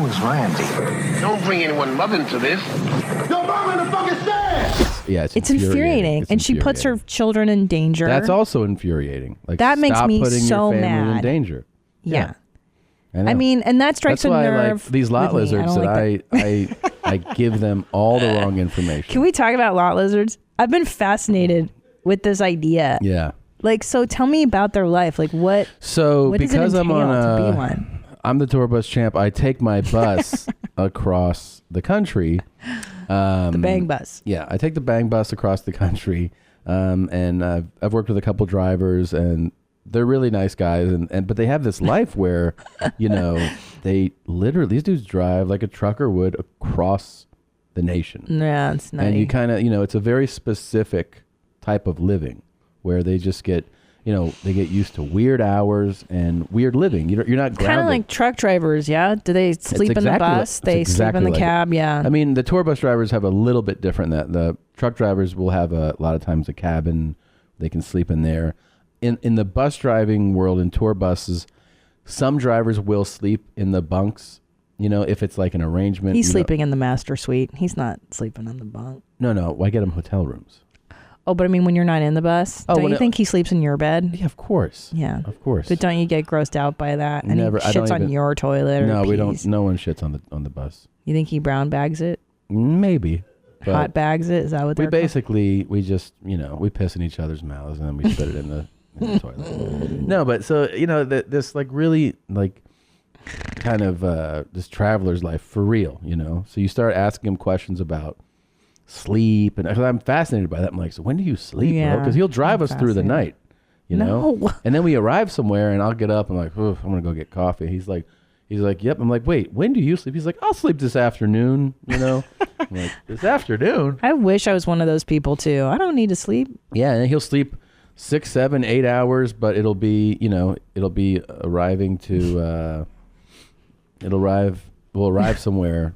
Who is Randy? Don't bring anyone mother into this. Yo, mom in the fucking stand! Yeah, it's infuriating. And she puts her children in danger. That's also infuriating. Like, that makes me putting so your family mad. in danger. Yeah. I mean, and that strikes a nerve. Like these lot lizards I give them all the wrong information. Can we talk about lot lizards? I've been fascinated with this idea. Yeah. Like, so tell me about their life. Like, what? So what because does it I'm entail on to be one? I'm the tour bus champ. I take my bus across the country. The bang bus. Yeah, I take the bang bus across the country, and I've worked with a couple drivers, and they're really nice guys, but they have this life where, they literally, these dudes drive like a trucker would across the nation. Yeah, it's nice. And you kind of, it's a very specific type of living where they just get, they get used to weird hours and weird living. You're not grounded. Kind of like truck drivers, yeah? Do they sleep in the bus? They sleep in the cab, yeah. I mean, the tour bus drivers have a little bit different. That the truck drivers will have a lot of times a cabin. They can sleep in there. In the bus driving world, in tour buses, some drivers will sleep in the bunks, if it's like an arrangement. He's sleeping in the master suite. He's not sleeping in the bunk. No. I get him hotel rooms. Oh, but I mean, when you're not in the bus, don't you think he sleeps in your bed? Yeah, of course. Yeah. Of course. But don't you get grossed out by that? And Never. he shits on your toilet or No, we pees? don't. No one shits on the bus. You think he brown bags it? Maybe. Hot bags it? Is that what they're we just, we piss in each other's mouths and then we spit it in the toilet. No, but so this like really like kind of this traveler's life for real, So you start asking him questions about sleep, and I'm fascinated by that. I'm like, so when do you sleep, bro? Because he'll drive us through the night, No. And then we arrive somewhere, and I'll get up. I'm like, I'm gonna go get coffee. He's like, yep. I'm like, wait, when do you sleep? He's like, I'll sleep this afternoon. I'm like, this afternoon? I wish I was one of those people too. I don't need to sleep. Yeah, and he'll sleep 6, 7, 8 hours, but it'll be, arriving to, we'll arrive somewhere,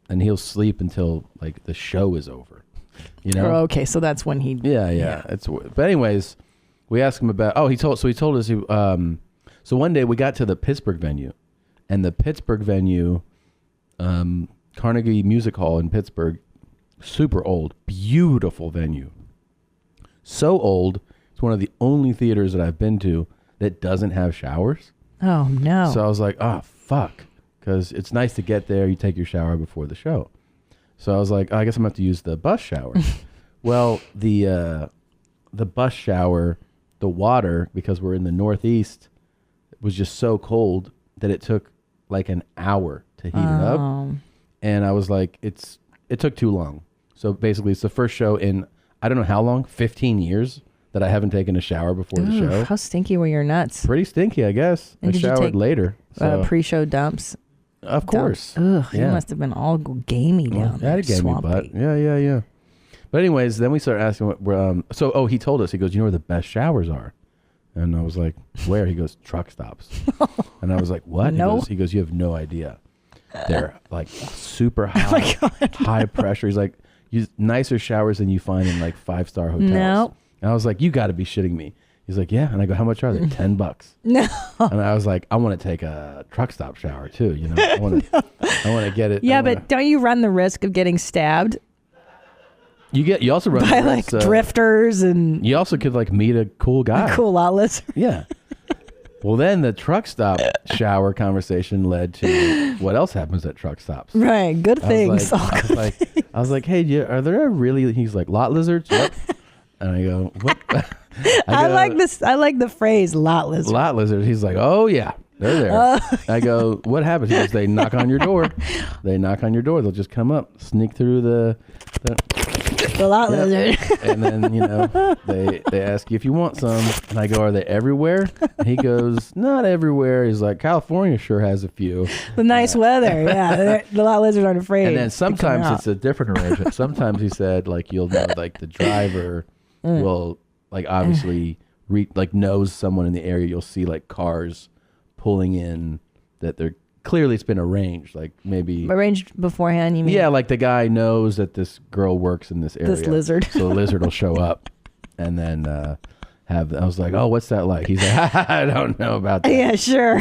and he'll sleep until like the show is over, Oh, okay, so that's when he. Yeah. But anyways, we asked him about. He told us he. So one day we got to the Pittsburgh venue, and the Pittsburgh venue, Carnegie Music Hall in Pittsburgh, super old, beautiful venue. So old, it's one of the only theaters that I've been to that doesn't have showers. Oh, no. So I was like, oh, fuck. Because it's nice to get there. You take your shower before the show. So I was like, I guess I'm going to have to use the bus shower. Well, the bus shower, the water, because we're in the Northeast, was just so cold that it took like an hour to heat it up. And I was like, it took too long. So basically, it's the first show in, I don't know how long, 15 years that I haven't taken a shower before the show. How stinky were your nuts? Pretty stinky, I guess. And I showered later. So. Pre-show dumps? Of course. Ugh, you must have been all gamey down there. I had a gamey butt. Yeah. But anyways, then we started asking what, he told us, he goes, you know where the best showers are? And I was like, where? He goes, truck stops. And I was like, what? No. He goes, you have no idea. They're like super high pressure. He's like, use nicer showers than you find in like 5-star hotels. No. And I was like, you got to be shitting me. He's like, yeah. And I go, how much are they? $10. No. And I was like, I want to take a truck stop shower too. I want to get it. Yeah, but don't you run the risk of getting stabbed? You also run by like drifters, and you also could like meet a cool guy. A cool lot lizard. Yeah. Well, then the truck stop shower conversation led to what else happens at truck stops. Right. Good things. I was like, hey, are there really? He's like, lot lizards? Yep. And I go, what? I like this. I like the phrase lot lizard. Lot lizard. He's like, oh yeah, they're there. I go, what happens? He goes, they knock on your door. They knock on your door. They'll just come up, sneak through the lot lizard. And then, they ask you if you want some. And I go, are they everywhere? And he goes, not everywhere. He's like, California sure has a few. The nice weather. Yeah. The lot lizards aren't afraid. And then sometimes it's a different arrangement. Sometimes he said, like, you'll know, like, the driver will, like, obviously knows someone in the area. You'll see like cars pulling in that they're clearly, it's been arranged, like maybe arranged beforehand. You mean? Yeah, like the guy knows that this girl works in this area. This lizard. So the lizard will show up, and then I was like, oh, what's that like? He's like, I don't know about that. Yeah, sure.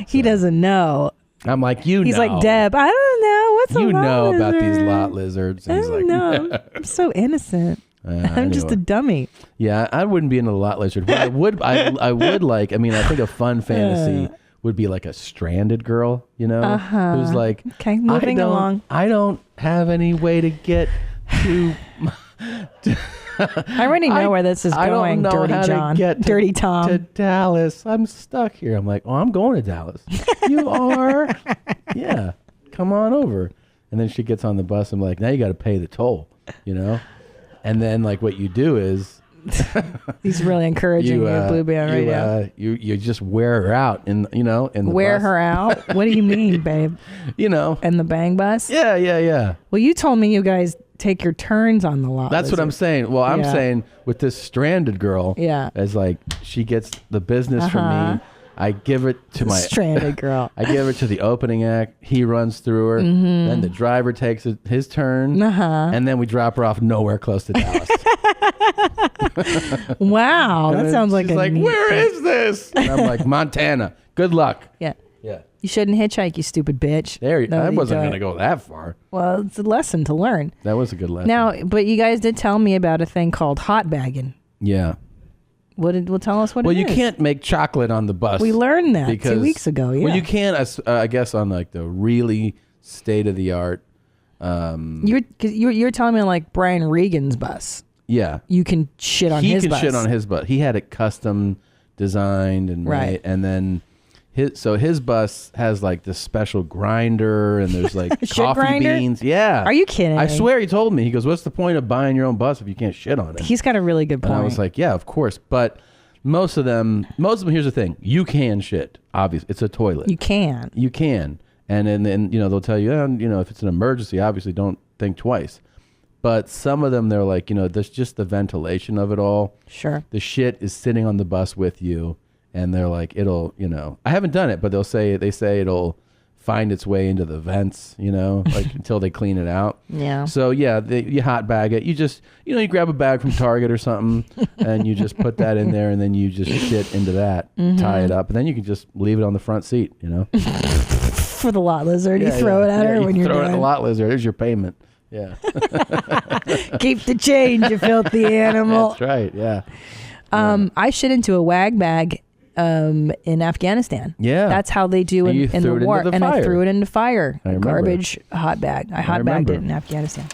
He doesn't know. I'm like, He's like, Deb, I don't know. What's a lot lizard? You know about these lot lizards. And he's like, no. I'm so innocent. I'm just a dummy. Yeah, I wouldn't be into the lot lizard. But I would like, I think a fun fantasy would be like a stranded girl, who's like, okay, moving along. I don't have any way to get to... I already know where this is going, Dirty John. Dirty Tom. To Dallas. I'm stuck here. I'm like, oh, I'm going to Dallas. You are? Yeah. Come on over. And then she gets on the bus. I'm like, now you got to pay the toll, And then like what you do is... He's really encouraging you, Blue Band right now. You just wear her out in the wear bus. her out? What do you mean, babe? In the bang bus? Yeah. Well, you told me you guys take your turns on the lot. That's what I'm saying. Well, I'm saying with this stranded girl, as like she gets the business from me. I give it to my stranded girl. I give it to the opening act. He runs through her. Mm-hmm. Then the driver takes his turn, and then we drop her off nowhere close to Dallas. Wow, that sounds like she's where is this? And I'm like, Montana. Good luck. Yeah. You shouldn't hitchhike, you stupid bitch. I wasn't going to go that far. Well, it's a lesson to learn. That was a good lesson. Now, but you guys did tell me about a thing called hot bagging. Yeah. Tell us what it is. Well, you can't make chocolate on the bus. We learned that 2 weeks ago, yeah. Well, you can, I guess, on like the really state-of-the-art. You're telling me on like Brian Regan's bus. Yeah. You can shit on his bus. He can shit on his bus. He had it custom designed and right. And then his bus has like this special grinder and there's like coffee grinder? beans. Yeah. Are you kidding? I swear he told me. He goes, what's the point of buying your own bus if you can't shit on it? He's got a really good point. And I was like, yeah, of course. But most of them, here's the thing. You can shit. Obviously. It's a toilet. You can. And then they'll tell you, if it's an emergency, obviously don't think twice. But some of them, they're like, there's just the ventilation of it all. Sure. The shit is sitting on the bus with you. And they're like, it'll, I haven't done it, but they say it'll find its way into the vents, like until they clean it out. Yeah. So yeah, you hot bag it. You just, you grab a bag from Target or something and you just put that in there and then you just shit into that, tie it up. And then you can just leave it on the front seat, For the lot lizard. You throw it at her when you're done. Throw it at the lot lizard. There's your payment. Yeah. Keep the change, you filthy animal. That's right. Yeah. I shit into a wag bag in Afghanistan. Yeah. That's how they do in the war. And I threw it into fire. I remember. Garbage hot bag. I hot bagged it in Afghanistan.